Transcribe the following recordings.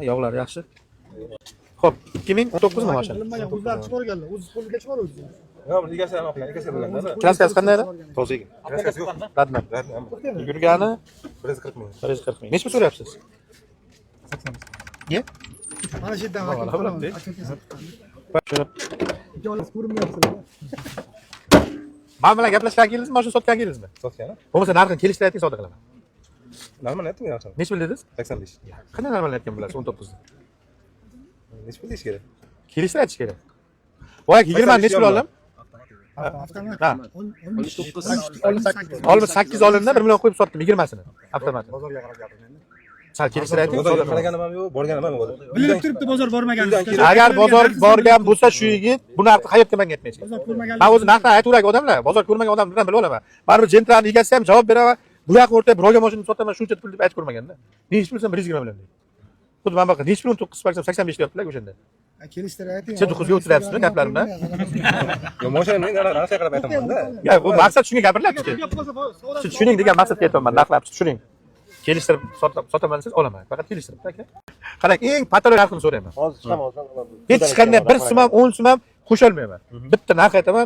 Yog'lar yaxshi. Xo'p, 2019 mashina. Bilinmagan o'zlari chiqarganlar. O'z qo'liga chiqaruvdi. Yo'q, egasi ham qilar, egasi bo'lganda. Klaskasi qanday edi? To'g'ri. Kraskasi yo'q. Radman. Yurgani 140 ming. 140 ming. Nechta so'rayapsiz? 80. Ye? Mana shu yerdan Mana biladi. ikkovlar ko'rinmayapsizlar. Men bilan gaplashgan keldingizmi, mashina sotgan keldingizmi? Sotgani? Bo'lmasa narxini kelishtirayotgan savdo qilaman. Normal aytdim yaxshi. Nech pul dedingiz? 85. Qanday normal aytgan bo'lasiz 19 da? Nech pul deyish kerak? Kelishtirib aytish kerak. Voy 20 nech pul oldim? Ha. 8 olimda 1 million qo'yib sotdim 20sini. Avtomat. Bozorga qarab gapirmayman. Sal kelishtirib ayting. Bozorga qaraganim ham yo'q, borganim ham yo'q. Bilinib turibdi bozor bormaganini. Agar bozor borgan bo'lsa shu yigit bu narxni hayotga menga aytmaychi. Bozor ko'rmagan. Men o'zi narxni aytaveragan odamlar, bozor ko'rmagan odamlardan bilib olaman. Baribir jentrani egasi ham javob beraman. Bu yoq o'rta birovga mashina sotaman, shuncha pul deb aytib ko'rmaganda. Nech pul desam 120 million deydi. Xuddi men baqa, nech pul 19 paksam 85 deyaptilar o'shanda. Kelishtirib ayting. Sen 9 ga o'tiryapsizmi gaplarimdan? Yo'q, mashina men narxga qarab aytaman-da. Ya, bu maqsad shunga gapirilyapti. Tushuning degan maqsadga aytyapman, narxlab tushuning. Kelishtirib sotaman desiz olaman. Faqat kelishtirib, aka. Qarang, eng patolog narxini so'rayman. Hozir chiqaman. Hech qanday 1 so'm ham 10 so'm ham qo'sha olmayman. Bitta narx aytaman,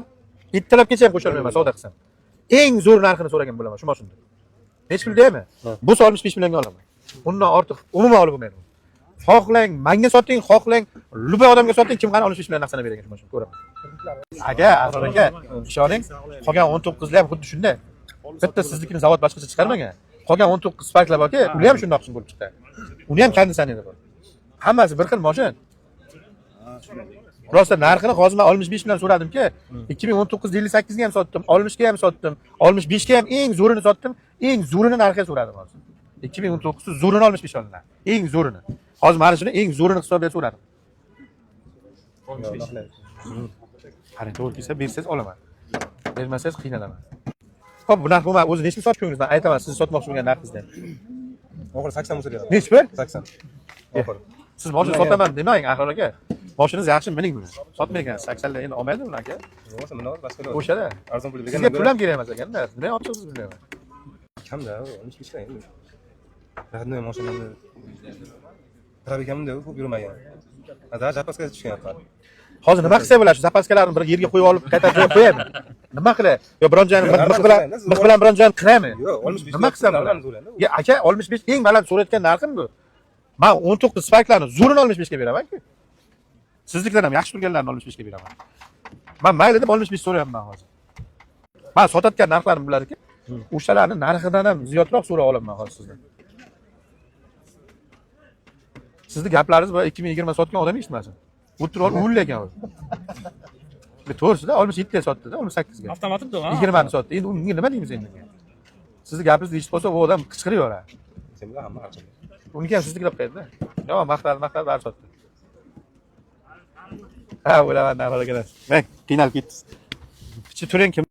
ertalabgacha ham qo'sha olmayman savdo qilsam. Eng zo'r narxini so'ragan bo'laman shu mashinada. Nech pul deymi? Bu 65 millionga olaman. Undan ortiq umuman olib bo'lmaydi. Xohlang menga soting, xohlang luba odamga soting, kim qani 65 million narxini beragan shu mashina ko'raman. Aka, aka, ishoning, qolgan 19 lar ham xuddi shunday. Bitta siznikini zavod boshqacha chiqarmagan. Qolgan 19 sparklar borki, ular ham shundoq bo'lib chiqdi. Uni ham konditsioner bor. Hammasi bir xil mashina. Rosta narxini hozir men 65 million so'radim-ki, 2019 58 ga ham sotdim, 60 ga ham sotdim, 65 ga ham eng zo'rini sotdim, eng zo'rini narxga so'radim hozir. 2019 zo'rini 65 olinadi. Eng zo'rini. Hozir mana shuni eng zo'rini hisobga so'radim. Qarang, to'g'ri kelsa bersangiz olaman. Bermasangiz qiynalaman. Xo'p, bu narx bo'lmay, o'zi nechta sotib ko'ringiz? Men aytaman, siz sotmoqchi bo'lgan narxingizdan. Oxiri 80 bo'lsa kerak. Nech pul? 80. Oxiri. Siz mashina sotaman demang, axir aka. Mashinangiz yaxshi mining buni. Sotmaygan, 80 lar endi olmaydi uni aka. Bo'lmasa buni boshqa O'shada. arzon pul Sizga pul ham kerak emas ekanda. Nima olibsiz bilmayman. Kamda, 65 ta endi. Radnoy mashinani trafikamda ko'p yurmagan. Hozir zapaska tushganyapti. Hozir nima qilsa bo'ladi? Shu zapaskalarni bir yerga qo'yib olib qaytarib qo'yaymi? Nima qilay? Yo bronjani mix bilan bronjani qiraymi? Yo'q, 65. Nima qilsam bo'ladi? Ya aka, 65 eng baland so'rayotgan narxim bu. Men 19 sparklarni zo'rini 65 ga beraman-ku. Sizliklar ham yaxshi turganlarni 65 ga beraman. Men mayli deb 65 so'rayapman hozir. Men sotayotgan narxlarim bular-ki, o'shalarning narxidan ham ziyodroq so'ray olaman hozir sizdan. Sizning gaplaringiz bu 2020 sotgan odam eshitmasin. O'tirib o'ylagan u. To'g'risida 67 ga sotdi-da, 68 ga. Avtomatda ha. 20 ni sotdi. Endi unga nima deymiz endi? Sizning gapingizni eshitib qolsa, u odam qichqiraveradi. Sen bilan hamma qarshi. Unga ham sizniklar qo'yadi-da. Yo, maqtadi, bari sotdi. Ha, o'ylaman, nariga. Men qiynalib ketdingiz. Pichi turing kim